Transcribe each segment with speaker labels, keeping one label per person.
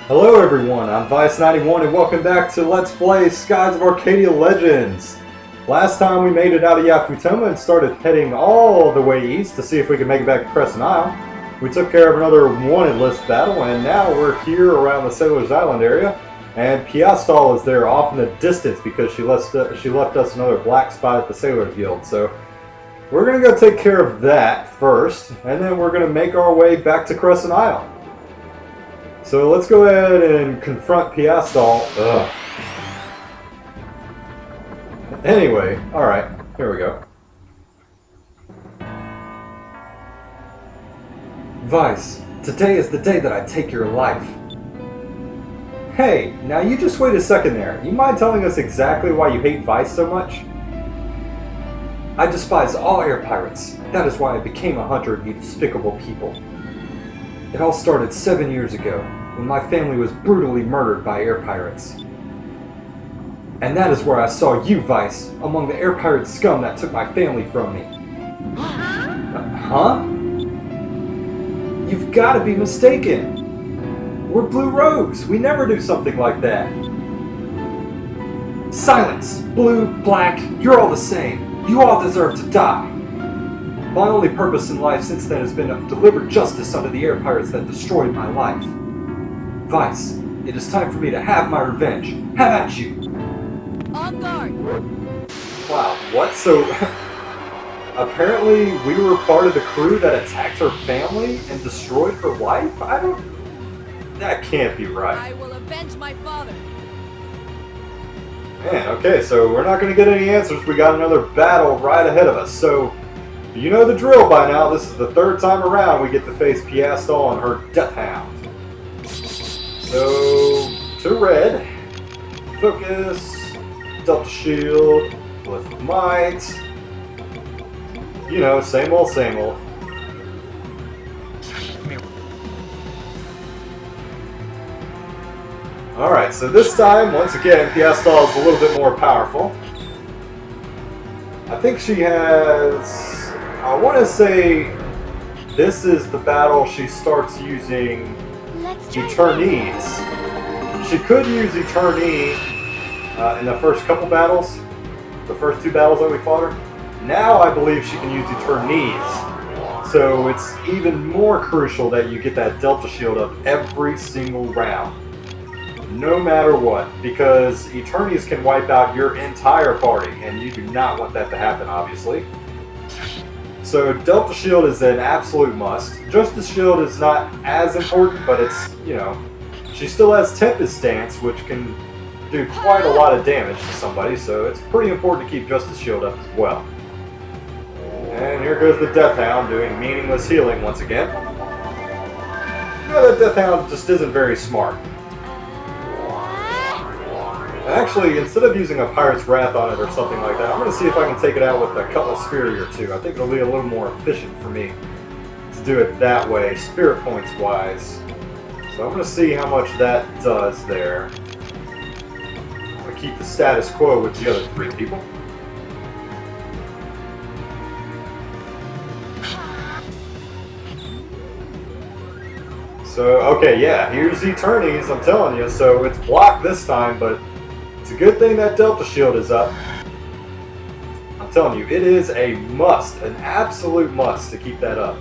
Speaker 1: Hello everyone, I'm Vice91 and welcome back to Let's Play Skies of Arcadia Legends. Last time we made it out of Yafutoma and started heading all the way east to see if we could make it back to Crescent Isle. We took care of another wanted list battle and now we're here around the Sailor's Island area. And Piastal is there off in the distance because she left us another black spot at the Sailor's Guild. So we're going to go take care of that first and then we're going to make our way back to Crescent Isle. So let's go ahead and confront Piastal. Ugh. Anyway, alright, here we go. Vice, today is the day that I take your life. Hey, now you just wait a second there. You mind telling us exactly why you hate Vice so much? I despise all air pirates. That is why I became a hunter of you despicable people. It all started 7 years ago, when my family was brutally murdered by air pirates. And that is where I saw you, Vice, among the air pirate scum that took my family from me. Huh? You've got to be mistaken. We're Blue Rogues. We never do something like that. Silence! Blue, black, you're all the same. You all deserve to die. My only purpose in life since then has been to deliver justice unto the air pirates that destroyed my life. Vice, it is time for me to have my revenge. Have at you!
Speaker 2: On guard!
Speaker 1: Wow, what? So, apparently we were part of the crew that attacked her family and destroyed her life? That can't be right.
Speaker 2: I will avenge my father.
Speaker 1: Man, okay, so we're not going to get any answers. We got another battle right ahead of us. So, you know the drill by now. This is the third time around we get to face Piastal and her Death Hound. So, to red, focus, Delta Shield, Lift of Might, you know, same old, same old. Alright, so this time, once again, Piastal is a little bit more powerful. I think she has, I want to say, this is the battle she starts using Eternies. She could use Eternee in the first couple battles, the first two battles that we fought her. Now I believe she can use Eternies. So it's even more crucial that you get that Delta Shield up every single round. No matter what, because Eternies can wipe out your entire party, and you do not want that to happen, obviously. So Delta Shield is an absolute must. Justice Shield is not as important, but it's, you know, she still has Tempest Stance, which can do quite a lot of damage to somebody, so it's pretty important to keep Justice Shield up as well. And here goes the Death Hound doing meaningless healing once again. You know, that Death Hound just isn't very smart. Actually, instead of using a Pirate's Wrath on it or something like that, I'm going to see if I can take it out with a Cutlass Fury or two. I think it'll be a little more efficient for me to do it that way, spirit points wise. So I'm going to see how much that does there. I'm going to keep the status quo with the other three people. So, okay, yeah, here's Eternies, I'm telling you. So it's blocked this time, but it's a good thing that Delta Shield is up. I'm telling you, it is a must, an absolute must to keep that up.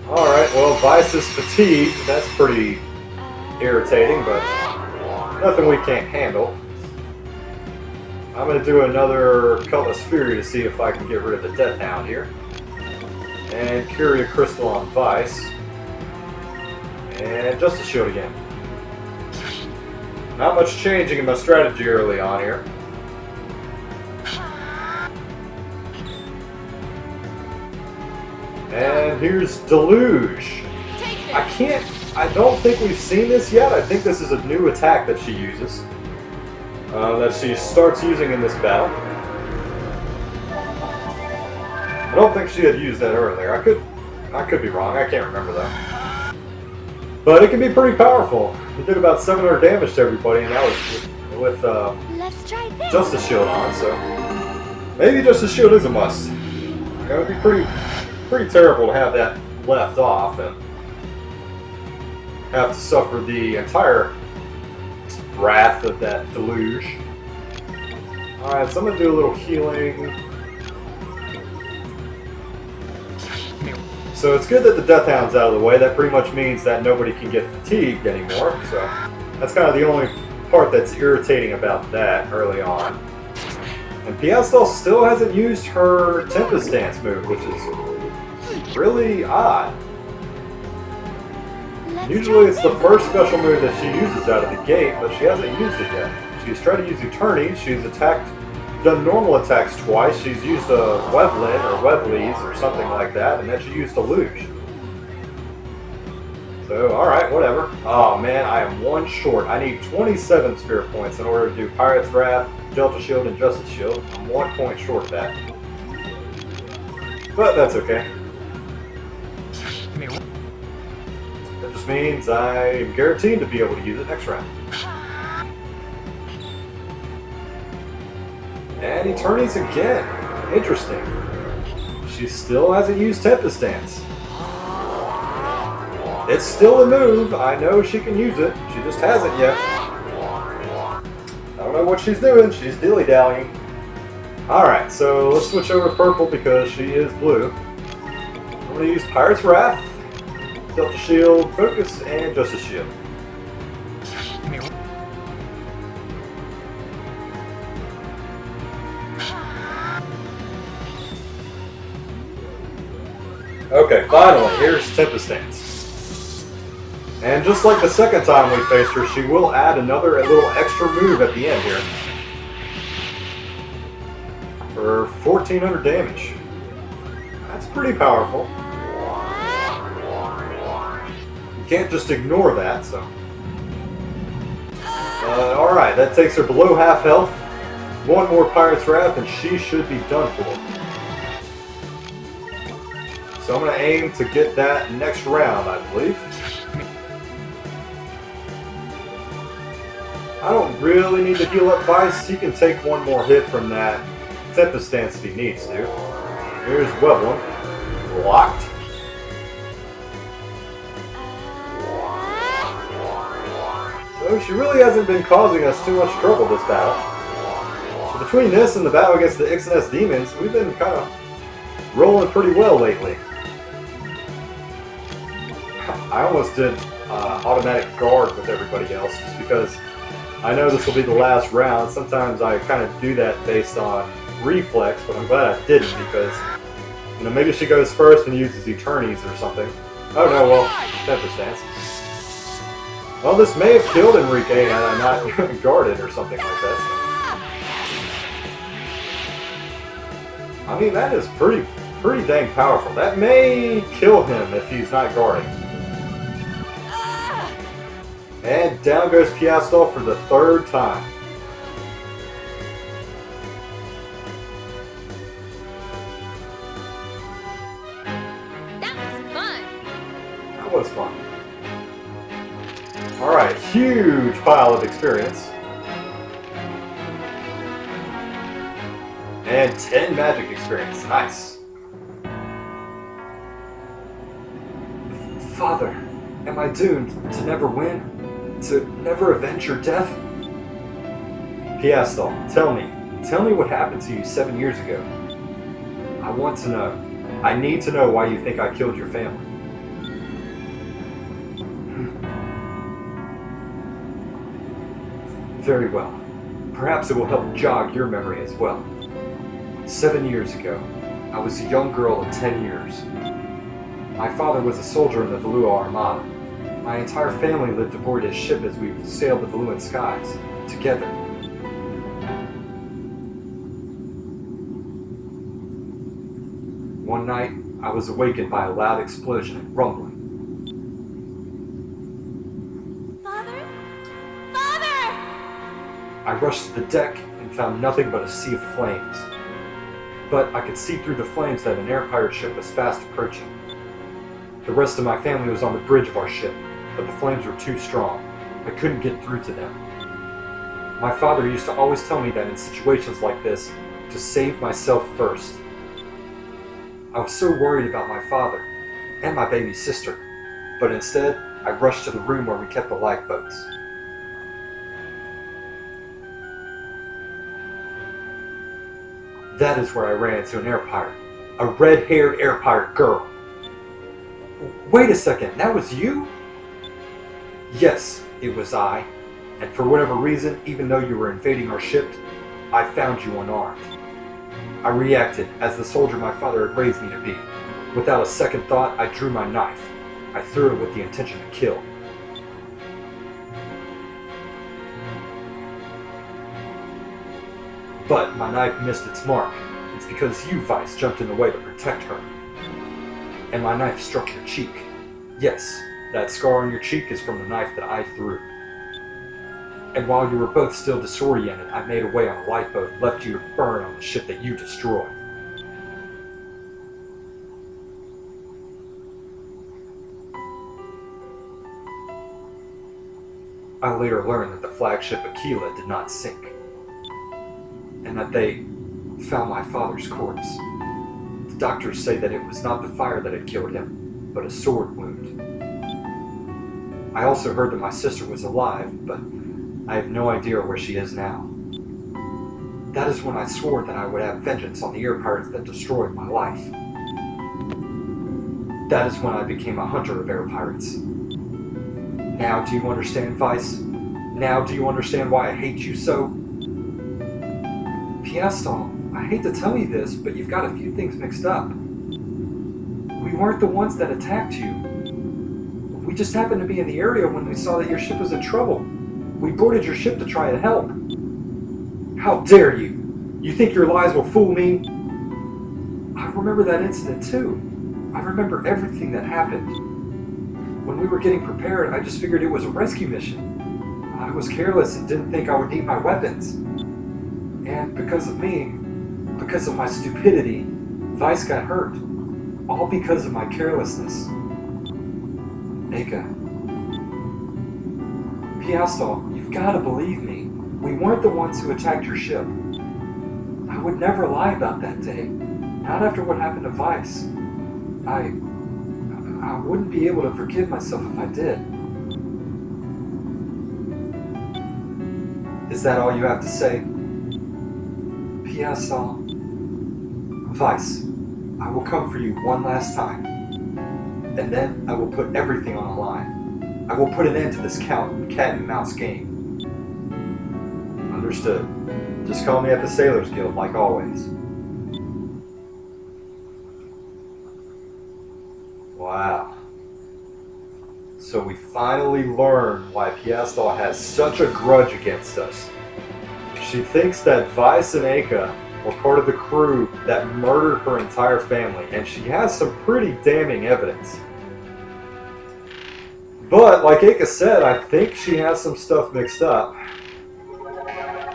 Speaker 1: Alright, well, Vice is fatigued. That's pretty irritating, but nothing we can't handle. I'm going to do another Cutlass Fury to see if I can get rid of the Death Hound here. And Curia Crystal on Vice. And Justice Shield again. Not much changing in my strategy early on here. And here's Deluge. I don't think we've seen this yet. I think this is a new attack that she uses. That she starts using in this battle. I don't think she had used that earlier. I could be wrong. I can't remember though. But it can be pretty powerful. It did about 700 damage to everybody, and that was with Justice Shield on. So maybe Justice Shield is a must. It would be pretty terrible to have that left off, and have to suffer the entire wrath of that deluge. Alright, so I'm going to do a little healing. So it's good that the Death Hound's out of the way. That pretty much means that nobody can get fatigued anymore. So that's kind of the only part that's irritating about that early on. And Piastel still hasn't used her Tempest Dance move, which is really odd. Usually it's the first special move that she uses out of the gate, but she hasn't used it yet. She's tried to use Eternities, she's done normal attacks twice, she's used a Wevlin or Wevleys or something like that, and then she used a Luge. So, alright, whatever. Oh man, I am one short. I need 27 Spirit Points in order to do Pirate's Wrath, Delta Shield, and Justice Shield. I'm 1 point short of that. But that's okay. That just means I'm guaranteed to be able to use it next round. And Eternities again. Interesting. She still hasn't used Tempest Dance. It's still a move. I know she can use it. She just hasn't yet. I don't know what she's doing. She's dilly-dallying. Alright, so let's switch over to purple because she is blue. I'm going to use Pirate's Wrath, Delta Shield, Focus, and Justice Shield. Okay, finally, here's Tempest Dance. And just like the second time we faced her, she will add another little extra move at the end here. For 1400 damage. That's pretty powerful. You can't just ignore that, so. Alright, that takes her below half health. One more Pirate's Wrath and she should be done for. So I'm going to aim to get that next round, I believe. I don't really need to heal up Vice. He can take one more hit from that Tempest Dance if he needs to. Here's Wevlin. Locked. So she really hasn't been causing us too much trouble this battle. So between this and the battle against the Ixness demons, we've been kind of rolling pretty well lately. I almost did automatic guard with everybody else just because I know this will be the last round. Sometimes I kind of do that based on reflex, but I'm glad I didn't because, you know, maybe she goes first and uses Eternities or something. Oh no, well, Tempest Dance. Well, this may have killed Enrique had I not guarded or something like that. So. I mean, that is pretty dang powerful. That may kill him if he's not guarding. And down goes Piastel for the third time.
Speaker 2: That was fun.
Speaker 1: That was fun. Alright, huge pile of experience. And 10 magic experience. Nice. Father, am I doomed to never win? To never avenge your death? Piastel, tell me what happened to you 7 years ago. I want to know. I need to know why you think I killed your family. Very well. Perhaps it will help jog your memory as well. 7 years ago, I was a young girl of 10 years. My father was a soldier in the Valua Armada. My entire family lived aboard his ship as we sailed the Valuan skies, together. One night, I was awakened by a loud explosion and rumbling.
Speaker 2: Father? Father!
Speaker 1: I rushed to the deck and found nothing but a sea of flames. But I could see through the flames that an air pirate ship was fast approaching. The rest of my family was on the bridge of our ship, but the flames were too strong. I couldn't get through to them. My father used to always tell me that in situations like this, to save myself first. I was so worried about my father and my baby sister, but instead, I rushed to the room where we kept the lifeboats. That is where I ran into an air pirate. A red-haired air pirate girl. Wait a second, that was you? Yes, it was I. And for whatever reason, even though you were invading our ship, I found you unarmed. I reacted as the soldier my father had raised me to be. Without a second thought, I drew my knife. I threw it with the intention to kill. But my knife missed its mark. It's because you, Vice, jumped in the way to protect her. And my knife struck your cheek. Yes, that scar on your cheek is from the knife that I threw. And while you were both still disoriented, I made away on a lifeboat and left you to burn on the ship that you destroyed. I later learned that the flagship Aquila did not sink, and that they found my father's corpse. The doctors say that it was not the fire that had killed him, but a sword wound. I also heard that my sister was alive, but I have no idea where she is now. That is when I swore that I would have vengeance on the air pirates that destroyed my life. That is when I became a hunter of air pirates. Now do you understand, Vice? Now do you understand why I hate you so? Piastal, I hate to tell you this, but you've got a few things mixed up. We weren't the ones that attacked you. We just happened to be in the area when we saw that your ship was in trouble. We boarded your ship to try to help. How dare you? You think your lies will fool me? I remember that incident too. I remember everything that happened. When we were getting prepared, I just figured it was a rescue mission. I was careless and didn't think I would need my weapons. And because of me, because of my stupidity, Vice got hurt. All because of my carelessness. Aka. Piastal, you've got to believe me. We weren't the ones who attacked your ship. I would never lie about that day. Not after what happened to Vice. I wouldn't be able to forgive myself if I did. Is that all you have to say? Piastal. Vice, I will come for you one last time. And then I will put everything on the line. I will put an end to this cat and mouse game. Understood. Just call me at the Sailors Guild like always. Wow. So we finally learn why Piastal has such a grudge against us. She thinks that Vice and Aka were part of the crew that murdered her entire family, and she has some pretty damning evidence. But, like Aka said, I think she has some stuff mixed up.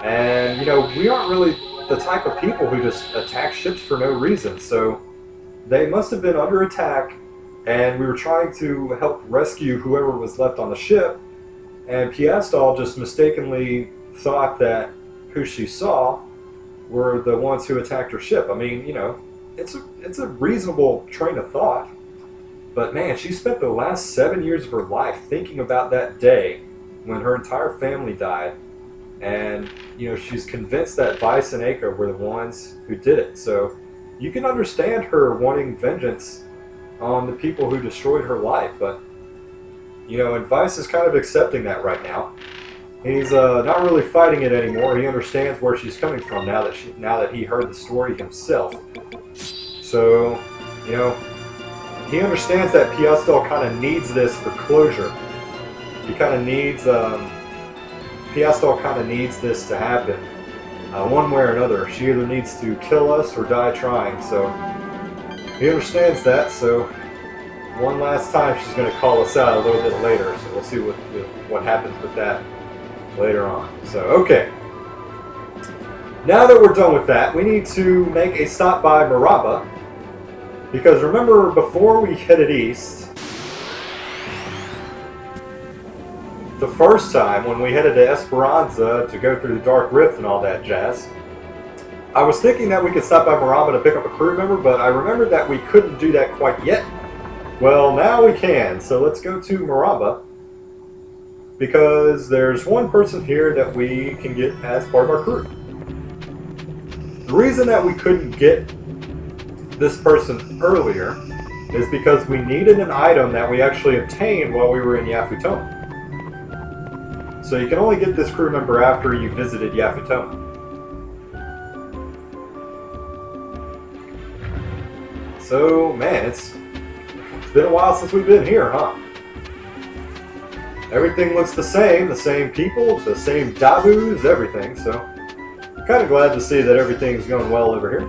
Speaker 1: And, you know, we aren't really the type of people who just attack ships for no reason, so they must have been under attack, and we were trying to help rescue whoever was left on the ship, and Piastal just mistakenly thought that who she saw were the ones who attacked her ship. I mean, you know, it's a reasonable train of thought. But man, she spent the last 7 years of her life thinking about that day when her entire family died. And, you know, she's convinced that Vice and Aka were the ones who did it. So you can understand her wanting vengeance on the people who destroyed her life. But, you know, and Vice is kind of accepting that right now. He's not really fighting it anymore. He understands where she's coming from now that he heard the story himself. So, you know, he understands that Piastal kind of needs this for closure. He kind of needs, Piastal kind of needs this to happen. One way or another. She either needs to kill us or die trying. So, he understands that. So, one last time she's going to call us out a little bit later. So, we'll see what happens with that later on. So, okay. Now that we're done with that, we need to make a stop by Maraba. Because remember, before we headed east, the first time when we headed to Esperanza to go through the Dark Rift and all that jazz, I was thinking that we could stop by Maraba to pick up a crew member, but I remembered that we couldn't do that quite yet. Well, now we can. So let's go to Maramba. Because there's one person here that we can get as part of our crew. The reason that we couldn't get this person earlier is because we needed an item that we actually obtained while we were in Yafutoma. So you can only get this crew member after you visited Yafutoma. So, man, it's been a while since we've been here, huh? Everything looks the same people, the same Dabus, everything, so I'm kind of glad to see that everything's going well over here.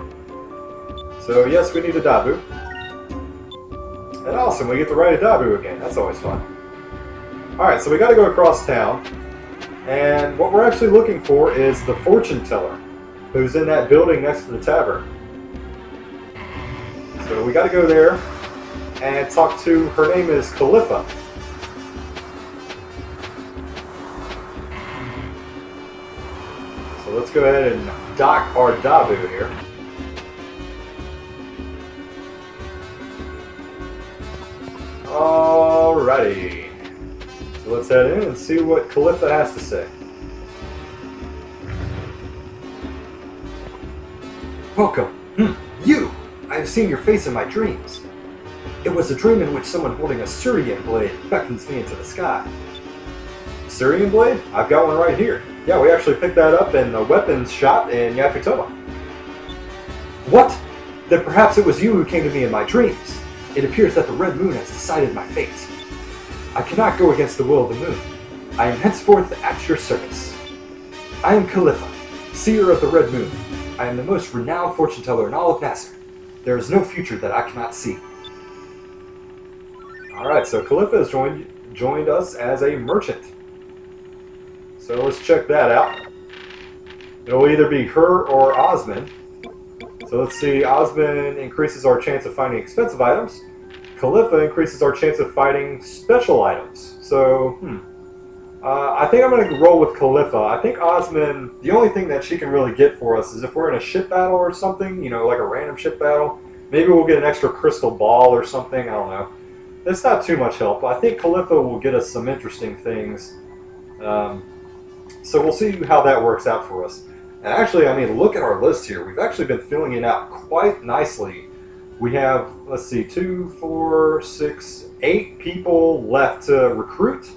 Speaker 1: So yes, we need a Dabu. And awesome, we get to ride a Dabu again, that's always fun. Alright, so we gotta go across town, and what we're actually looking for is the fortune teller, who's in that building next to the tavern. So we gotta go there and talk to, her name is Khalifa. So let's go ahead and dock our Dabu here. Alrighty. So let's head in and see what Khalifa has to say. Welcome. You! I have seen your face in my dreams. It was a dream in which someone holding a Syrian blade beckons me into the sky. Syrian blade? I've got one right here. Yeah, we actually picked that up in a weapons shop in Yafutoma. What? Then perhaps it was you who came to me in my dreams. It appears that the Red Moon has decided my fate. I cannot go against the will of the moon. I am henceforth at your service. I am Khalifa, seer of the Red Moon. I am the most renowned fortune teller in all of Nasser. There is no future that I cannot see. Alright, so Khalifa has joined us as a merchant. So let's check that out. It'll either be her or Osman. So let's see, Osman increases our chance of finding expensive items. Khalifa increases our chance of fighting special items. So, I think I'm going to roll with Khalifa. I think Osman, the only thing that she can really get for us is if we're in a ship battle or something, you know, like a random ship battle. Maybe we'll get an extra crystal ball or something, I don't know. It's not too much help. I think Khalifa will get us some interesting things. So we'll see how that works out for us. And actually, I mean, look at our list here. We've actually been filling it out quite nicely. We have, let's see, 2, 4, 6, 8 people left to recruit.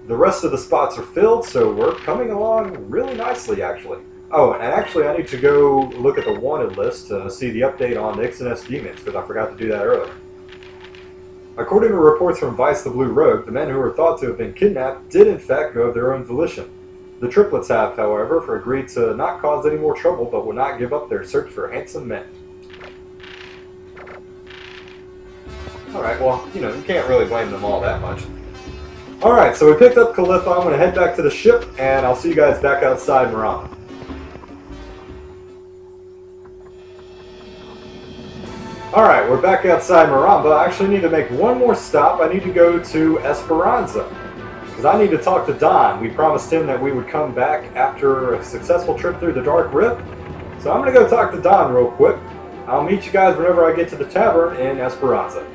Speaker 1: The rest of the spots are filled, so we're coming along really nicely, actually. Oh, and actually, I need to go look at the wanted list to see the update on the XNS demons, because I forgot to do that earlier. According to reports from Vice the Blue Rogue, the men who were thought to have been kidnapped did in fact go of their own volition. The triplets have, however, agreed to not cause any more trouble, but will not give up their search for handsome men. Alright, well, you know, you can't really blame them all that much. Alright, so we picked up Khalifa. I'm going to head back to the ship, and I'll see you guys back outside Maramba. Alright, we're back outside Maramba. I actually need to make one more stop. I need to go to Esperanza, because I need to talk to Don. We promised him that we would come back after a successful trip through the Dark Rift. So I'm going to go talk to Don real quick. I'll meet you guys whenever I get to the tavern in Esperanza.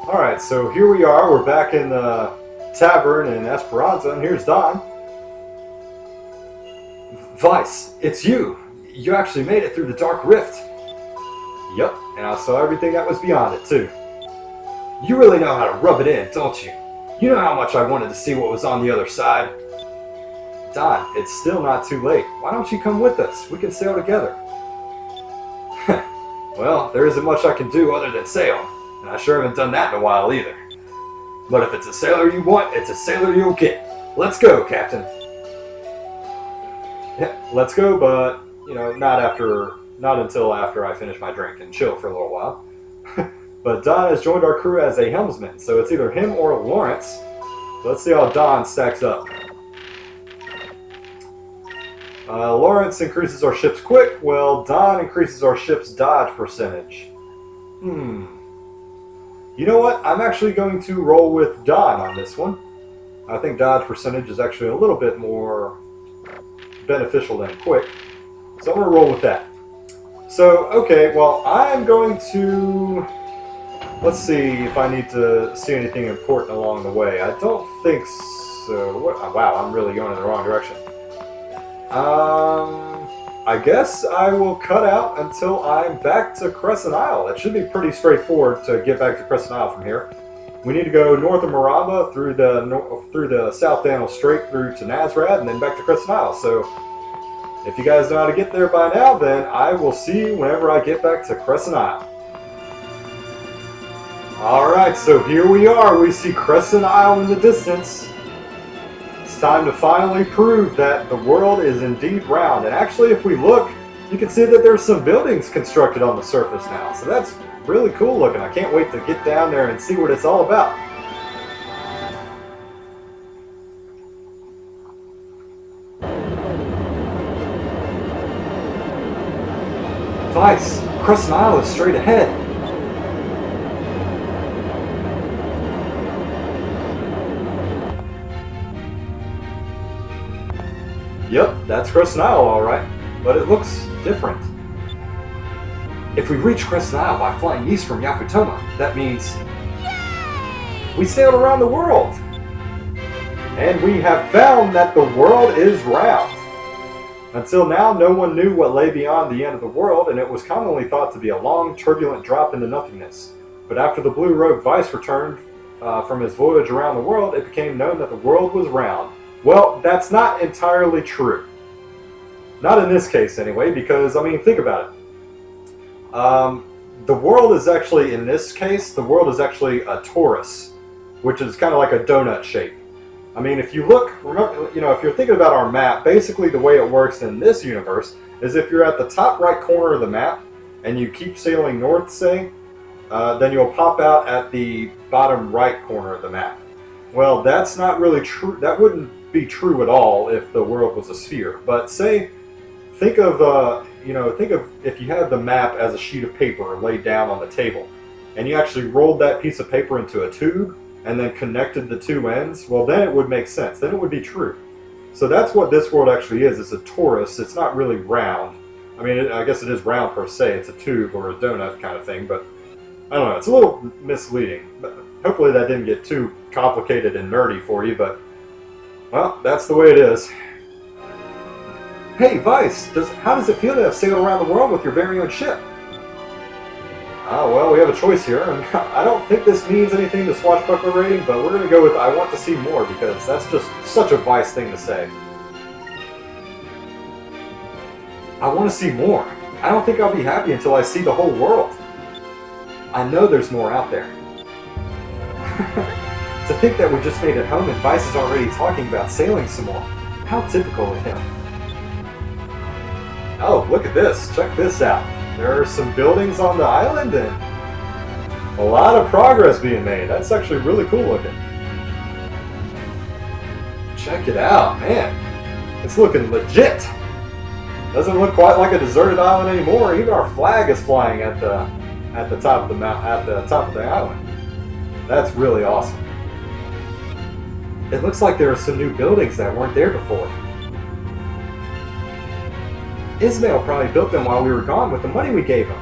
Speaker 1: Alright, so here we are. We're back in the tavern in Esperanza, and here's Don. Vice, it's you. You actually made it through the Dark Rift. Yep, and I saw everything that was beyond it, too. You really know how to rub it in, don't you? You know how much I wanted to see what was on the other side. Don, it's still not too late. Why don't you come with us? We can sail together. Well, there isn't much I can do other than sail. And I sure haven't done that in a while either. But if it's a sailor you want, it's a sailor you'll get. Let's go, Captain. Yeah, let's go, but, you know, not until after I finish my drink and chill for a little while. But Don has joined our crew as a helmsman, so it's either him or Lawrence. Let's see how Don stacks up. Lawrence increases our ship's quick, while Don increases our ship's dodge percentage. You know what? I'm actually going to roll with Don on this one. I think dodge percentage is actually a little bit more beneficial than quick. So I'm going to roll with that. So, okay, well, I'm going to... Let's see if I need to see anything important along the way. I don't think so. Wow, I'm really going in the wrong direction. I guess I will cut out until I'm back to Crescent Isle. It should be pretty straightforward to get back to Crescent Isle from here. We need to go north of Maraba through the South Daniel Strait through to Nazrad and then back to Crescent Isle. So if you guys know how to get there by now, then I will see you whenever I get back to Crescent Isle. Alright, so here we are. We see Crescent Isle in the distance. It's time to finally prove that the world is indeed round. And actually, if we look, you can see that there's some buildings constructed on the surface now. So that's really cool looking. I can't wait to get down there and see what it's all about. Vice, Crescent Isle is straight ahead. Yep, that's Crescent Isle alright, but it looks different. If we reach Crescent Isle by flying east from Yakutoma, that means we sailed around the world. And we have found that the world is round. Until now, no one knew what lay beyond the end of the world, and it was commonly thought to be a long, turbulent drop into nothingness. But after the Blue Rogue Vice returned from his voyage around the world, it became known that the world was round. Well, that's not entirely true. Not in this case, anyway, because, I mean, think about it. The world is actually, in this case, the world is actually a torus, which is kind of like a donut shape. I mean, if you look, remember, you know, if you're thinking about our map, basically the way it works in this universe is if you're at the top right corner of the map and you keep sailing north, say, then you'll pop out at the bottom right corner of the map. Well, that's not really true. That wouldn't be true at all if the world was a sphere. But say, think of if you have the map as a sheet of paper laid down on the table, and you actually rolled that piece of paper into a tube and then connected the two ends. Well, then it would make sense. Then it would be true. So that's what this world actually is. It's a torus. It's not really round. I mean, I guess it is round per se. It's a tube or a donut kind of thing, but I don't know. It's a little misleading. But hopefully that didn't get too complicated and nerdy for you, but well, that's the way it is. Hey, Vice, how does it feel to have sailed around the world with your very own ship? Well, we have a choice here, and I don't think this means anything to Swashbuckler rating, but we're going to go with I want to see more, because that's just such a Vice thing to say. I want to see more. I don't think I'll be happy until I see the whole world. I know there's more out there. To think that we just made it home and Vice is already talking about sailing some more. How typical of him. Oh, look at this. Check this out. There are some buildings on the island and a lot of progress being made. That's actually really cool looking. Check it out, man. It's looking legit. Doesn't look quite like a deserted island anymore. Even our flag is flying at the top of the island. That's really awesome. It looks like there are some new buildings that weren't there before. Ismail probably built them while we were gone with the money we gave him.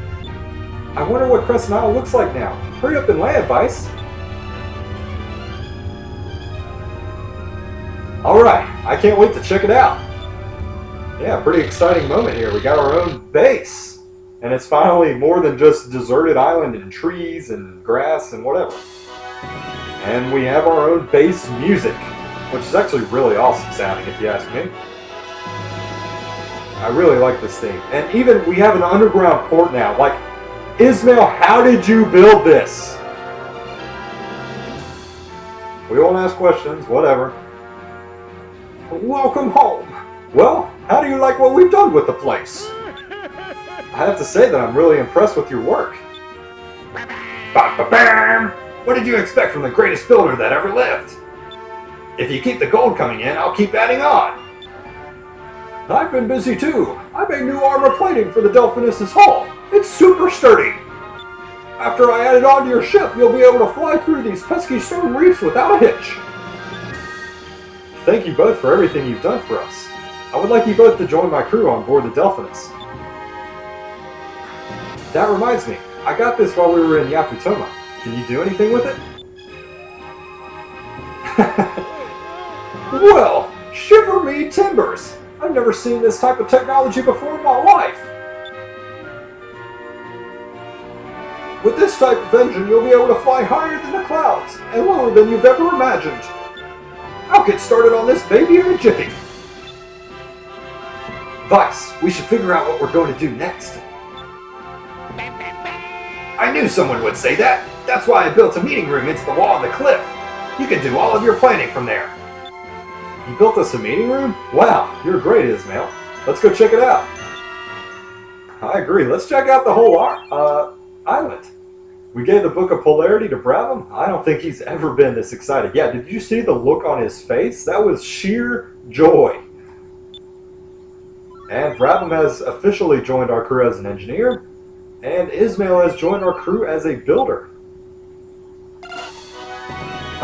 Speaker 1: I wonder what Crescent Isle looks like now. Hurry up and land, Vice. Alright, I can't wait to check it out. Yeah, pretty exciting moment here. We got our own base. And it's finally more than just deserted island and trees and grass and whatever. And we have our own bass music, which is actually really awesome sounding if you ask me. I really like this thing. And even we have an underground port now. Like, Ismail, how did you build this? We won't ask questions, whatever. Welcome home. Well, how do you like what we've done with the place? I have to say that I'm really impressed with your work. Ba-ba-bam! What did you expect from the greatest builder that ever lived? If you keep the gold coming in, I'll keep adding on. I've been busy too. I made new armor plating for the Delphinus' hull. It's super sturdy. After I add it onto your ship, you'll be able to fly through these pesky stone reefs without a hitch. Thank you both for everything you've done for us. I would like you both to join my crew on board the Delphinus. That reminds me, I got this while we were in Yafutoma. Can you do anything with it? Well, shiver me timbers! I've never seen this type of technology before in my life! With this type of engine, you'll be able to fly higher than the clouds, and lower than you've ever imagined. I'll get started on this baby in a jiffy. Vice, we should figure out what we're going to do next. I knew someone would say that. That's why I built a meeting room into the wall of the cliff. You can do all of your planning from there. You built us a meeting room? Wow, you're great, Ismail. Let's go check it out. I agree. Let's check out the whole island. We gave the Book of Polarity to Brabham. I don't think he's ever been this excited. Yeah, did you see the look on his face? That was sheer joy. And Brabham has officially joined our crew as an engineer. And Ismail has joined our crew as a builder.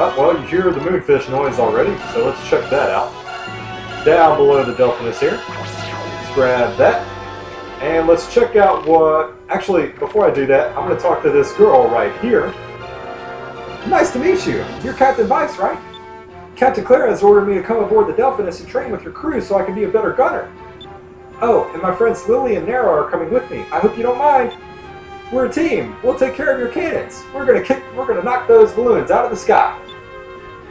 Speaker 1: Oh, well, you hear the moonfish noise already, so let's check that out. Down below the Delphinus here. Let's grab that. And let's check out what... Actually, before I do that, I'm going to talk to this girl right here. Nice to meet you. You're Captain Vice, right? Captain Clara has ordered me to come aboard the Delphinus and train with your crew so I can be a better gunner. Oh, and my friends Lily and Nara are coming with me. I hope you don't mind. We're a team. We'll take care of your cannons. We're gonna knock those balloons out of the sky.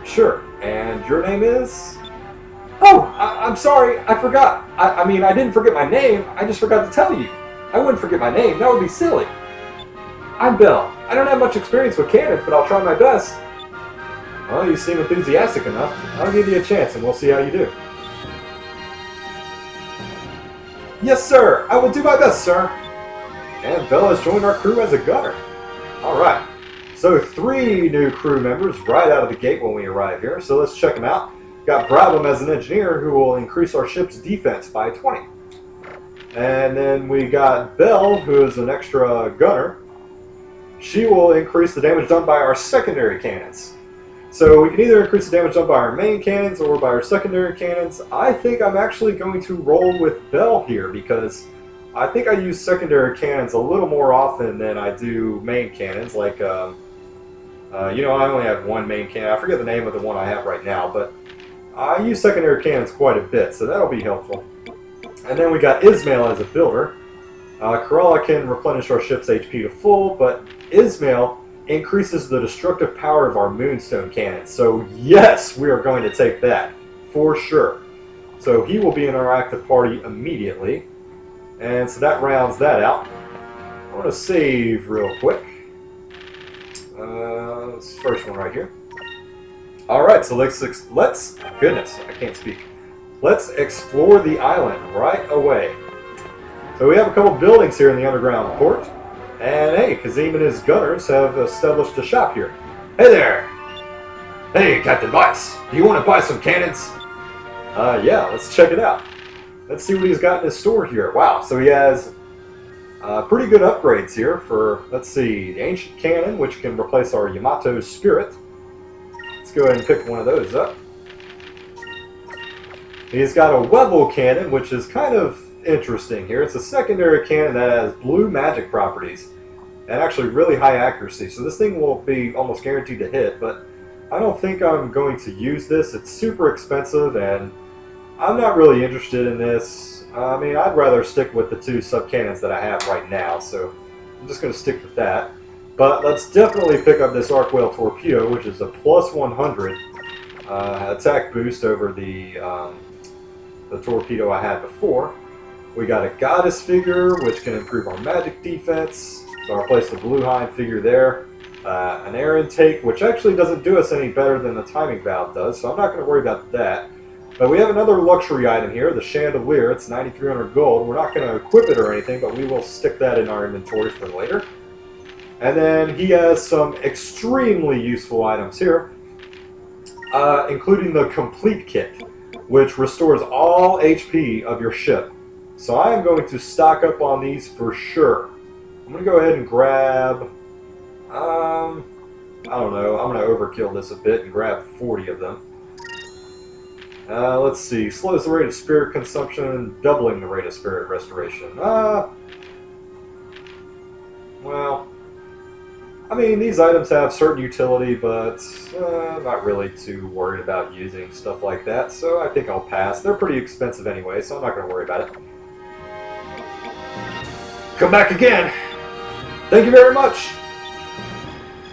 Speaker 1: Sure. And your name is? Oh, I'm sorry. I forgot. I mean, I didn't forget my name. I just forgot to tell you. I wouldn't forget my name. That would be silly. I'm Belle. I don't have much experience with cannons, but I'll try my best. Well, you seem enthusiastic enough. I'll give you a chance, and we'll see how you do. Yes, sir. I will do my best, sir. And Belle has joined our crew as a gunner. Alright, so 3 new crew members right out of the gate when we arrive here, so let's check them out. Got Brabham as an engineer who will increase our ship's defense by 20. And then we got Belle, who is an extra gunner. She will increase the damage done by our secondary cannons. So we can either increase the damage done by our main cannons or by our secondary cannons. I think I'm actually going to roll with Belle here because I think I use secondary cannons a little more often than I do main cannons. Like, you know, I only have one main cannon. I forget the name of the one I have right now, but I use secondary cannons quite a bit, so that'll be helpful. And then we got Ismail as a builder. Kerala can replenish our ship's HP to full, but Ismail increases the destructive power of our Moonstone cannon. So yes, we are going to take that, for sure. So he will be in our active party immediately. And so that rounds that out. I want to save real quick. This first one right here. Alright, so let's, goodness, I can't speak. Let's explore the island right away. So we have a couple buildings here in the underground port. And hey, Kazim and his gunners have established a shop here. Hey there! Hey, Captain Vice, do you want to buy some cannons? Yeah, let's check it out. Let's see what he's got in his store here. Wow, so he has pretty good upgrades here for, let's see, the Ancient Cannon, which can replace our Yamato Spirit. Let's go ahead and pick one of those up. He's got a Wevel Cannon, which is kind of interesting here. It's a secondary cannon that has blue magic properties and actually really high accuracy. So this thing will be almost guaranteed to hit, but I don't think I'm going to use this. It's super expensive and I'm not really interested in this. I mean, I'd rather stick with the 2 sub-cannons that I have right now, so I'm just going to stick with that. But let's definitely pick up this Arc Whale Torpedo, which is a plus 100 attack boost over the torpedo I had before. We got a Goddess figure, which can improve our magic defense. So I'll place the Blue Hind figure there. An air intake, which actually doesn't do us any better than the timing valve does, so I'm not going to worry about that. But we have another luxury item here, the Chandelier. It's 9,300 gold. We're not going to equip it or anything, but we will stick that in our inventory for later. And then he has some extremely useful items here, including the Complete Kit, which restores all HP of your ship. So I am going to stock up on these for sure. I'm going to go ahead and grab, I don't know, I'm going to overkill this a bit and grab 40 of them. Let's see, slows the rate of spirit consumption, doubling the rate of spirit restoration. I mean, these items have certain utility, but I'm not really too worried about using stuff like that, so I think I'll pass. They're pretty expensive anyway, so I'm not going to worry about it. Come back again! Thank you very much!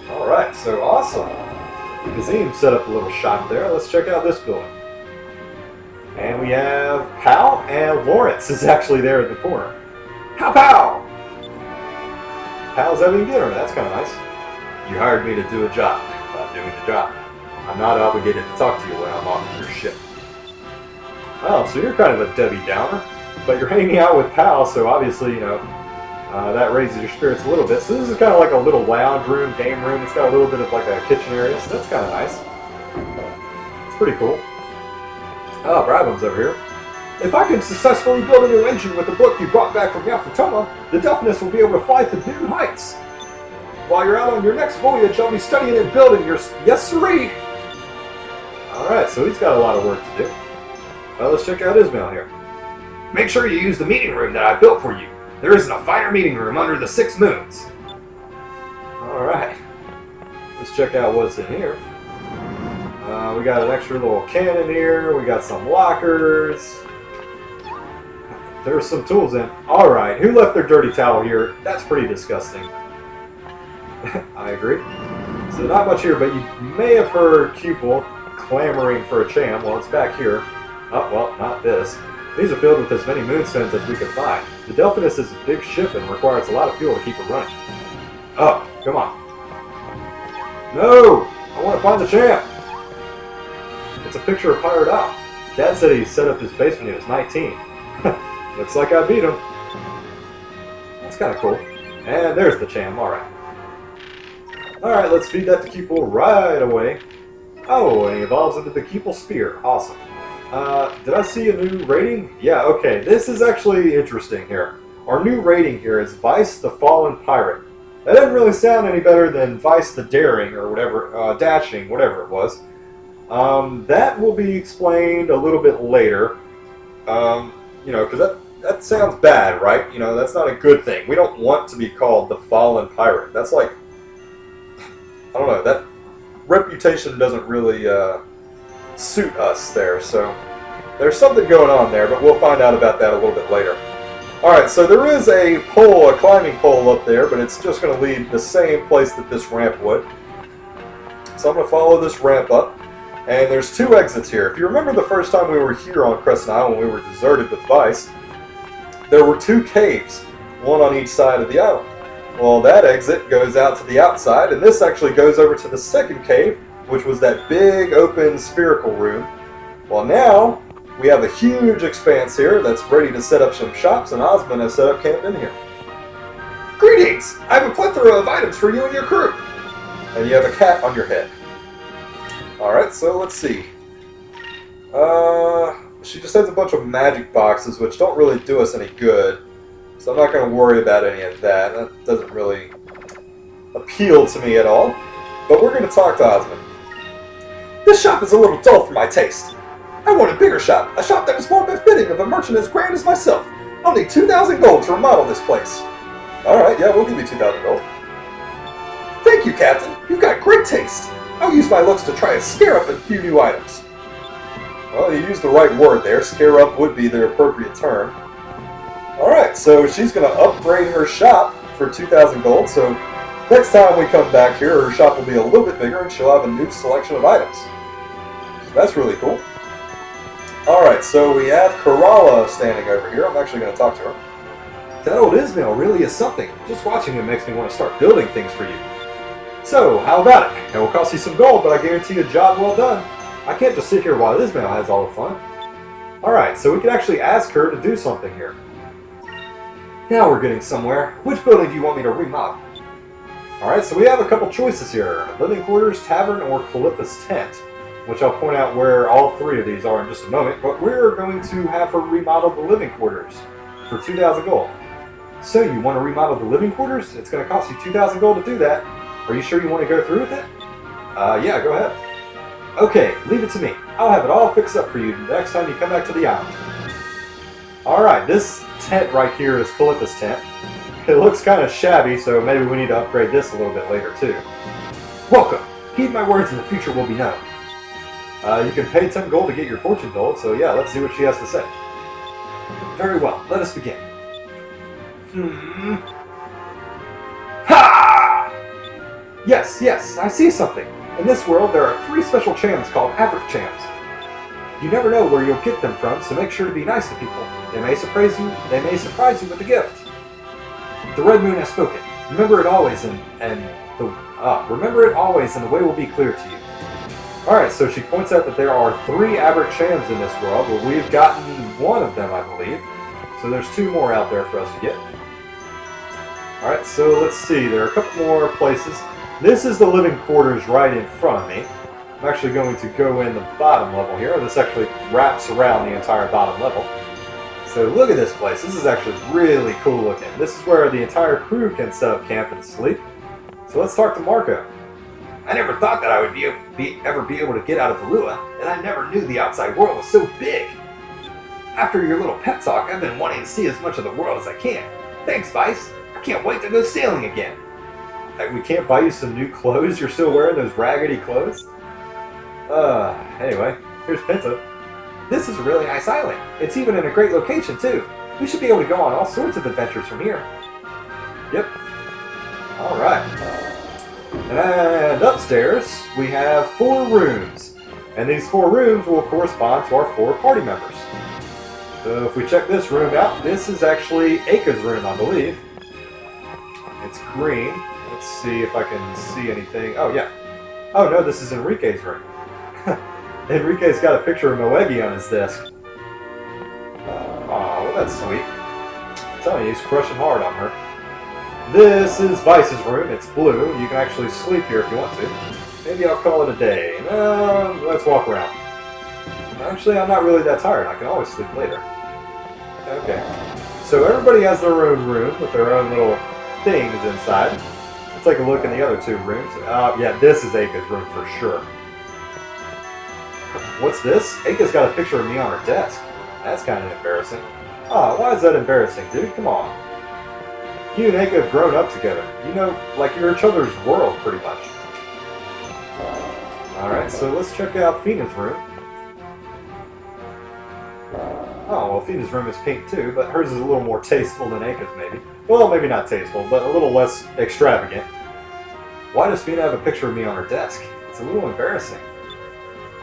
Speaker 1: Alright, so awesome. Kazim set up a little shop there. Let's check out this building. And we have Pal, and Lawrence is actually there in the corner. Pow pow! Pal's having dinner. That's kind of nice. You hired me to do a job. I'm doing the job. I'm not obligated to talk to you when I'm off your ship. Oh, so you're kind of a Debbie Downer, but you're hanging out with Pal, so obviously, you know, that raises your spirits a little bit. So this is kind of like a little lounge room, game room. It's got a little bit of like a kitchen area, so that's kind of nice. It's pretty cool. Oh, Brabham's over here. If I can successfully build a new engine with the book you brought back from Yafatoma, the Delphinus will be able to fly to new heights. While you're out on your next voyage, I'll be studying and building your... Yes, sirree! Alright, so he's got a lot of work to do. Well, let's check out Ismail here. Make sure you use the meeting room that I built for you. There isn't a finer meeting room under the 6 moons. Alright. Let's check out what's in here. We got an extra little cannon here. We got some lockers. There's some tools in. Alright, who left their dirty towel here? That's pretty disgusting. I agree. So not much here, but you may have heard Cupel clamoring for a cham. Well, it's back here. Oh, well, not this. These are filled with as many moonstones as we could find. The Delphinus is a big ship and requires a lot of fuel to keep it running. Oh, come on. No! I want to find the champ! It's a picture of Pirate Owl. Dad said he set up his base when he was 19. Looks like I beat him. That's kind of cool. And there's the cham, alright. Alright, let's feed that to Cupel right away. Oh, and he evolves into the Cupel Spear. Awesome. Did I see a new rating? Yeah, okay. This is actually interesting here. Our new rating here is Vice the Fallen Pirate. That doesn't really sound any better than Vice the Daring, or whatever, Dashing, whatever it was. That will be explained a little bit later. You know, because that sounds bad, right? You know, that's not a good thing. We don't want to be called the Fallen Pirate. That's like, I don't know, that reputation doesn't really suit us there, so there's something going on there, but we'll find out about that a little bit later. Alright, so there is a pole, a climbing pole up there, but it's just going to lead the same place that this ramp would. So I'm going to follow this ramp up, and there's 2 exits here. If you remember the first time we were here on Crescent Isle when we were deserted with Vice, there were 2 caves, one on each side of the island. Well, that exit goes out to the outside, and this actually goes over to the second cave, which was that big open spherical room. Well, now we have a huge expanse here that's ready to set up some shops, and Osmond has set up camp in here. Greetings! I have a plethora of items for you and your crew! And you have a cat on your head. Alright, so let's see. She just has a bunch of magic boxes, which don't really do us any good. So I'm not going to worry about any of that. That doesn't really appeal to me at all. But we're going to talk to Osmond. This shop is a little dull for my taste. I want a bigger shop. A shop that is more befitting of a merchant as grand as myself. I'll need 2,000 gold to remodel this place. Alright, yeah, we'll give you 2,000 gold. Thank you, Captain. You've got great taste. I'll use my looks to try and scare up a few new items. Well, you used the right word there. Scare up would be the appropriate term. Alright, so she's going to upgrade her shop for 2,000 gold, so next time we come back here, her shop will be a little bit bigger and she'll have a new selection of items. So that's really cool. Alright, so we have Kerala standing over here. I'm actually going to talk to her. That old Ismail really is something. Just watching him makes me want to start building things for you. So, how about it? It will cost you some gold, but I guarantee a job well done. I can't just sit here while Ismail has all the fun. Alright, so we can actually ask her to do something here. Now we're getting somewhere. Which building do you want me to remodel? Alright, so we have a couple choices here. Living quarters, tavern, or Calipha's tent. Which I'll point out where all 3 of these are in just a moment. But we're going to have her remodel the living quarters for 2,000 gold. So you want to remodel the living quarters? It's going to cost you 2,000 gold to do that. Are you sure you want to go through with it? Yeah, go ahead. Okay, leave it to me. I'll have it all fixed up for you the next time you come back to the island. Alright, this tent right here is Calipha's tent. It looks kind of shabby, so maybe we need to upgrade this a little bit later too. Welcome! Heed my words and the future will be known. You can pay 10 gold to get your fortune told, so yeah, let's see what she has to say. Very well, let us begin. Ha! Yes, yes, I see something. In this world, there are 3 special chams called Abric Chams. You never know where you'll get them from, so make sure to be nice to people. They may surprise you with a gift. The Red Moon has spoken. Remember it always, and the way will be clear to you. Alright, so she points out that there are 3 Abric Chams in this world. Well, we've gotten 1 of them, I believe. So there's 2 more out there for us to get. Alright, so let's see. There are a couple more places. This is the living quarters right in front of me. I'm actually going to go in the bottom level here. This actually wraps around the entire bottom level. So look at this place. This is actually really cool looking. This is where the entire crew can set up camp and sleep. So let's talk to Marco. I never thought that I would ever be able to get out of Valua, and I never knew the outside world was so big. After your little pep talk, I've been wanting to see as much of the world as I can. Thanks, Vice. I can't wait to go sailing again. We can't buy you some new clothes? You're still wearing those raggedy clothes? Anyway, here's Pinta. This is a really nice island. It's even in a great location, too. We should be able to go on all sorts of adventures from here. Yep. Alright. And upstairs, we have 4 rooms. And these 4 rooms will correspond to our 4 party members. So if we check this room out, this is actually Aka's room, I believe. It's green. Let's see if I can see anything. Oh, yeah. Oh, no, this is Enrique's room. Enrique's got a picture of Noegi on his desk. Oh, well, that's sweet. I'm telling you, he's crushing hard on her. This is Vice's room. It's blue. You can actually sleep here if you want to. Maybe I'll call it a day. Let's walk around. Actually, I'm not really that tired. I can always sleep later. Okay. So everybody has their own room with their own little things inside. Let's take a look in the other 2 rooms. Yeah, this is Aka's room for sure. What's this? Aka's got a picture of me on her desk. That's kind of embarrassing. Oh, why is that embarrassing, dude? Come on. You and Aka have grown up together. You know, like you're each other's world, pretty much. Alright, so let's check out Fina's room. Oh, well, Fina's room is pink too, but hers is a little more tasteful than Aka's, maybe. Well, maybe not tasteful, but a little less extravagant. Why does Fina have a picture of me on her desk? It's a little embarrassing.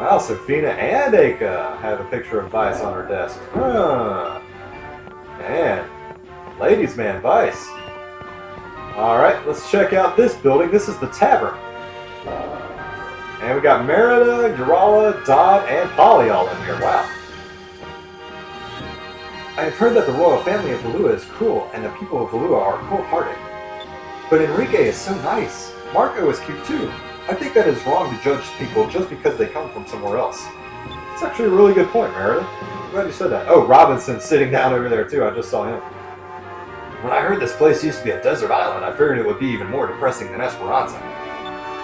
Speaker 1: Wow, so Fina and Aka have a picture of Vice on her desk. Man. Ladies man, Vice. Alright, let's check out this building. This is the tavern. And we got Merida, Urala, Dodd, and Polly all in here. Wow. I've heard that the royal family of Valua is cruel, and the people of Valua are cold-hearted. But Enrique is so nice. Marco is cute too. I think that it's wrong to judge people just because they come from somewhere else. It's actually a really good point, Merida. I'm glad you said that. Oh, Robinson's sitting down over there too. I just saw him. When I heard this place used to be a desert island, I figured it would be even more depressing than Esperanza.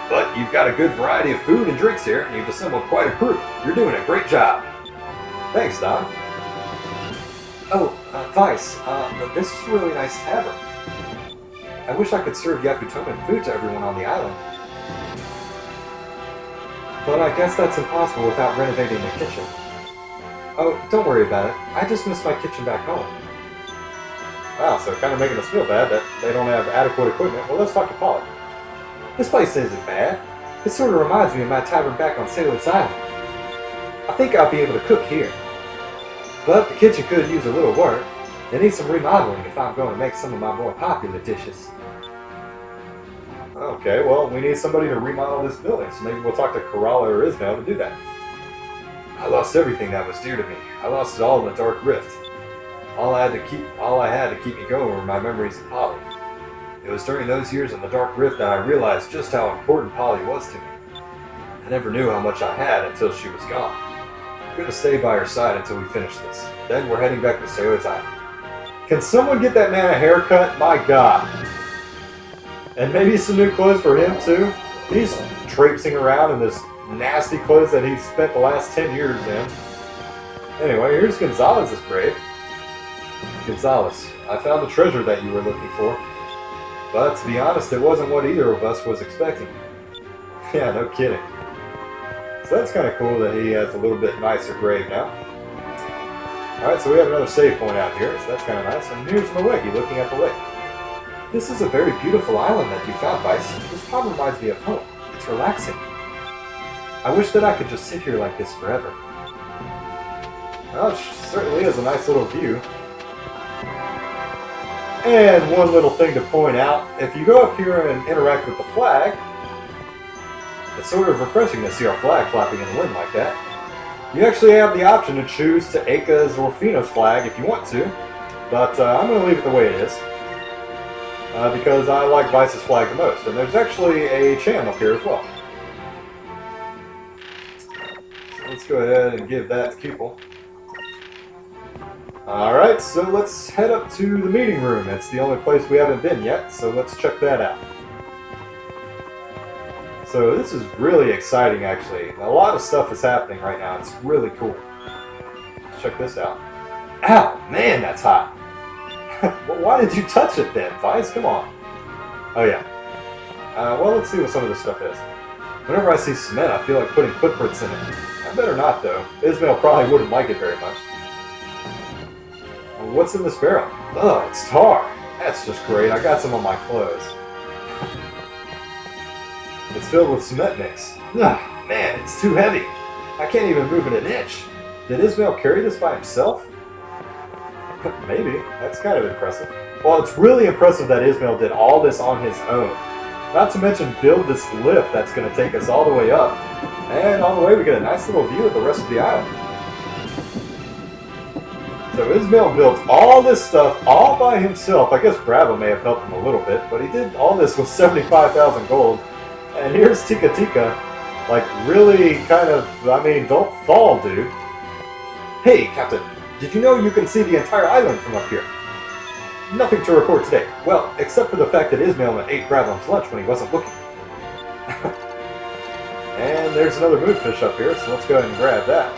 Speaker 1: But you've got a good variety of food and drinks here, and you've assembled quite a crew. You're doing a great job. Thanks, Don. Oh, Vice, this is a really nice tavern. I wish I could serve Yakutoman food to everyone on the island. But I guess that's impossible without renovating the kitchen. Oh, don't worry about it. I just missed my kitchen back home. Wow, so kind of making us feel bad that they don't have adequate equipment. Well, let's talk to Polly. This place isn't bad. It sort of reminds me of my tavern back on Sailor's Island. I think I'll be able to cook here. But the kitchen could use a little work. It needs some remodeling if I'm going to make some of my more popular dishes. Okay, well, we need somebody to remodel this building, so maybe we'll talk to Kerala or Ismail to do that. I lost everything that was dear to me. I lost it all in the Dark Rift. All I had to keep me going were my memories of Polly. It was during those years in the Dark Rift that I realized just how important Polly was to me. I never knew how much I had until she was gone. I'm going to stay by her side until we finish this. Then we're heading back to Sailor's Island. Can someone get that man a haircut? My God. And maybe some new clothes for him too. He's traipsing around in this nasty clothes that he's spent the last 10 years in. Anyway, here's Gonzalez's grave. Gonzalez. I found the treasure that you were looking for. But to be honest, it wasn't what either of us was expecting. Yeah, no kidding. So that's kind of cool that he has a little bit nicer grave now. Alright, so we have another save point out here, so that's kind of nice. And here's Moegi looking at the lake. This is a very beautiful island that you found, Vice. This pond reminds me of home. It's relaxing. I wish that I could just sit here like this forever. Well, it certainly is a nice little view. And one little thing to point out, if you go up here and interact with the flag, it's sort of refreshing to see our flag flapping in the wind like that. You actually have the option to choose to Aka's or Fina's flag if you want to, but I'm going to leave it the way it is, because I like Vice's flag the most, and there's actually a channel up here as well. So let's go ahead and give that to Pupil. Alright, so let's head up to the meeting room. It's the only place we haven't been yet, so let's check that out. So this is really exciting, actually. A lot of stuff is happening right now. It's really cool. Let's check this out. Ow! Man, that's hot! Well, why did you touch it then, Vice? Come on. Oh, yeah. Well, let's see what some of this stuff is. Whenever I see cement, I feel like putting footprints in it. I better not, though. Ismail probably wouldn't like it very much. Well, what's in this barrel? Oh, it's tar. That's just great. I got some on my clothes. It's filled with cement mix. Ugh, man, it's too heavy. I can't even move it an inch. Did Ismail carry this by himself? Maybe. That's kind of impressive. Well, it's really impressive that Ismail did all this on his own. Not to mention build this lift that's going to take us all the way up. And on the way we get a nice little view of the rest of the island. So Ismail built all this stuff all by himself. I guess Bravo may have helped him a little bit, but he did all this with 75,000 gold. And here's Tika Tika, like really kind of, I mean, don't fall, dude. Hey, Captain, did you know you can see the entire island from up here? Nothing to report today. Well, except for the fact that Ismail ate Bravo's lunch when he wasn't looking. And there's another moonfish up here, so let's go ahead and grab that.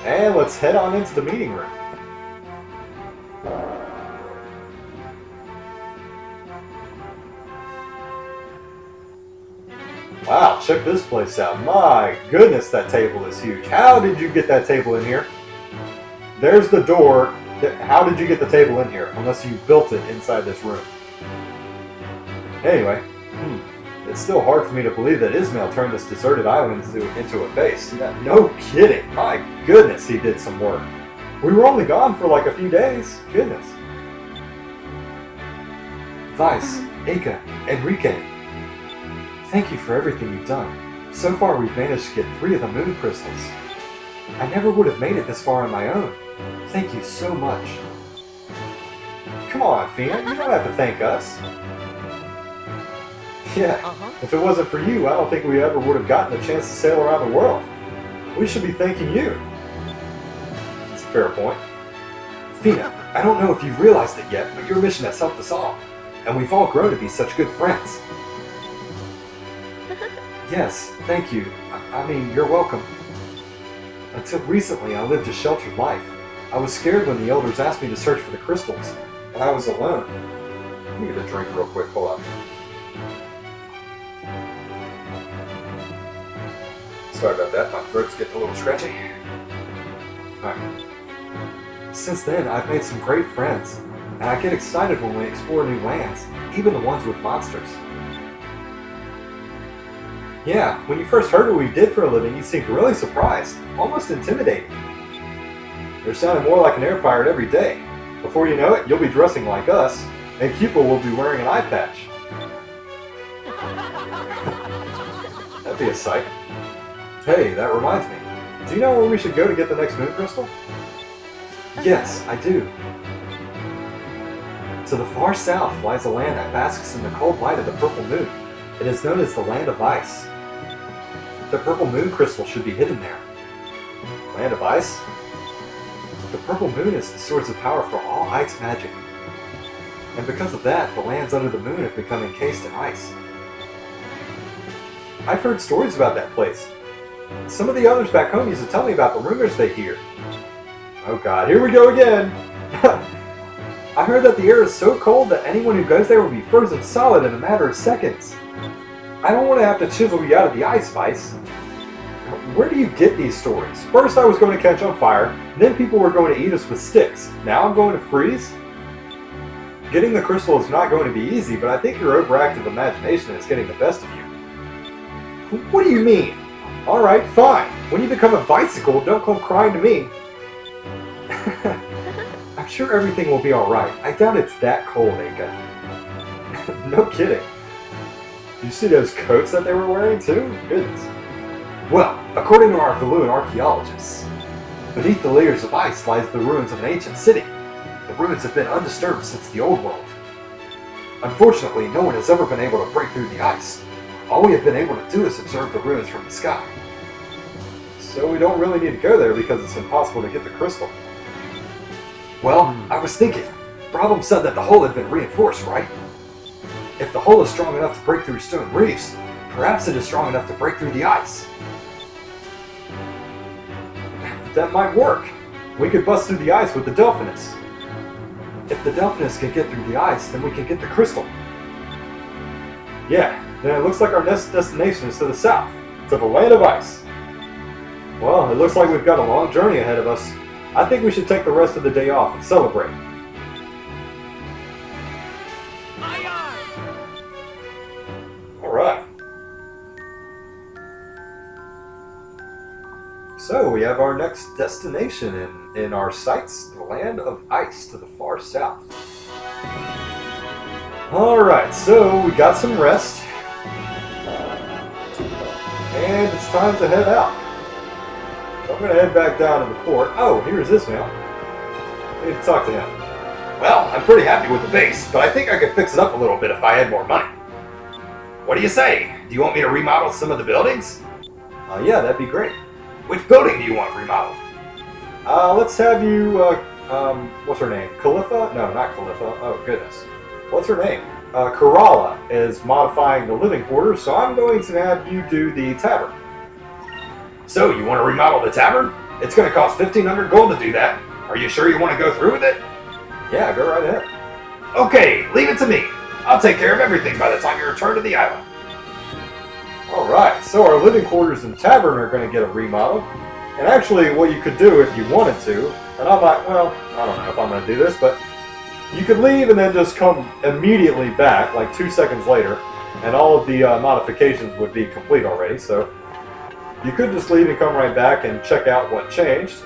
Speaker 1: And let's head on into the meeting room. Wow, check this place out. My goodness, that table is huge. How did you get that table in here? There's the door. How did you get the table in here? Unless you built it inside this room. Anyway, it's still hard for me to believe that Ismail turned this deserted island into a base. Yeah, no kidding. My goodness, he did some work. We were only gone for like a few days. Goodness. Vice, Aka, Enrique. Thank you for everything you've done. So far we've managed to get 3 of the moon crystals. I never would have made it this far on my own. Thank you so much. Come on, Fina, you don't have to thank us. Yeah, if it wasn't for you, I don't think we ever would have gotten a chance to sail around the world. We should be thanking you. That's a fair point. Fina, I don't know if you've realized it yet, but your mission has helped us all. And we've all grown to be such good friends. Yes, thank you. I mean, you're welcome. Until recently, I lived a sheltered life. I was scared when the elders asked me to search for the crystals, and I was alone. Let me get a drink real quick, hold on. Sorry about that, my throat's getting a little scratchy. Alright. Since then, I've made some great friends, and I get excited when we explore new lands, even the ones with monsters. Yeah, when you first heard what we did for a living, you seemed really surprised, almost intimidating. You're sounding more like an air pirate every day. Before you know it, you'll be dressing like us, and Cupid will be wearing an eye patch. That'd be a sight. Hey, that reminds me. Do you know where we should go to get the next moon crystal? Yes, I do. To the far south lies a land that basks in the cold light of the purple moon. It is known as the Land of Ice. The purple moon crystal should be hidden there. Land of Ice? The purple moon is the source of power for all ice magic. And because of that, the lands under the moon have become encased in ice. I've heard stories about that place. Some of the others back home used to tell me about the rumors they hear. Oh god, here we go again! I heard that the air is so cold that anyone who goes there will be frozen solid in a matter of seconds. I don't want to have to chisel you out of the ice, Vice. Where do you get these stories? First I was going to catch on fire, then people were going to eat us with sticks. Now I'm going to freeze? Getting the crystal is not going to be easy, but I think your overactive imagination is getting the best of you. What do you mean? Alright, fine. When you become a bicycle, don't come crying to me. I'm sure everything will be alright. I doubt it's that cold, Aka. No kidding. You see those coats that they were wearing too? Goodness. Well, according to our Valuan archaeologists, beneath the layers of ice lies the ruins of an ancient city. The ruins have been undisturbed since the old world. Unfortunately, no one has ever been able to break through the ice. All we have been able to do is observe the ruins from the sky. So we don't really need to go there because it's impossible to get the crystal. Well, I was thinking. Problem said that the hull had been reinforced, right? If the hull is strong enough to break through stone reefs, perhaps it is strong enough to break through the ice. That might work. We could bust through the ice with the Delphinus. If the Delphinus can get through the ice, then we can get the crystal. Yeah, then it looks like our next destination is to the south, to the land of ice. Well, it looks like we've got a long journey ahead of us. I think we should take the rest of the day off and celebrate. Alright. So, we have our next destination in our sights, the land of ice to the far south. Alright, so we got some rest. And it's time to head out. So I'm going to head back down to the port. Oh, here's this man. I need to talk to him. Well, I'm pretty happy with the base, but I think I could fix it up a little bit if I had more money. What do you say? Do you want me to remodel some of the buildings? Yeah, that'd be great. Which building do you want remodeled? Let's have you, what's her name? Calipha? No, not Calipha. Oh, goodness. What's her name? Kerala is modifying the living quarters, so I'm going to have you do the tavern. So, you want to remodel the tavern? It's going to cost 1,500 gold to do that. Are you sure you want to go through with it? Yeah, go right ahead. Okay, leave it to me. I'll take care of everything by the time you return to the island. Alright, so our living quarters and tavern are going to get a remodel. And actually, what you could do if you wanted to, and I'm like, well, I don't know if I'm going to do this, but you could leave and then just come immediately back, like 2 seconds later, and all of the modifications would be complete already, so you could just leave and come right back and check out what changed.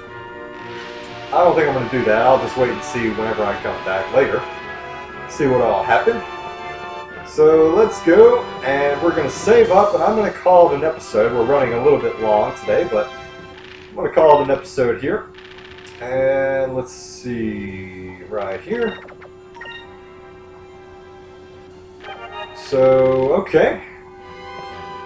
Speaker 1: I don't think I'm going to do that. I'll just wait and see whenever I come back later. See what all happened. So let's go, and we're going to save up, and I'm going to call it an episode. We're running a little bit long today, but I'm going to call it an episode here. And let's see, right here. So, okay.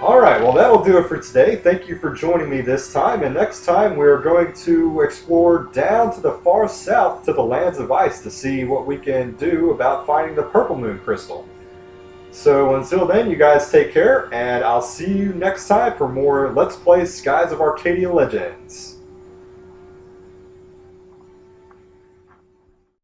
Speaker 1: Alright, well that'll do it for today. Thank you for joining me this time, and next time we're going to explore down to the far south to the lands of ice to see what we can do about finding the Purple Moon Crystal. So until then, you guys take care, and I'll see you next time for more Let's Play Skies of Arcadia Legends.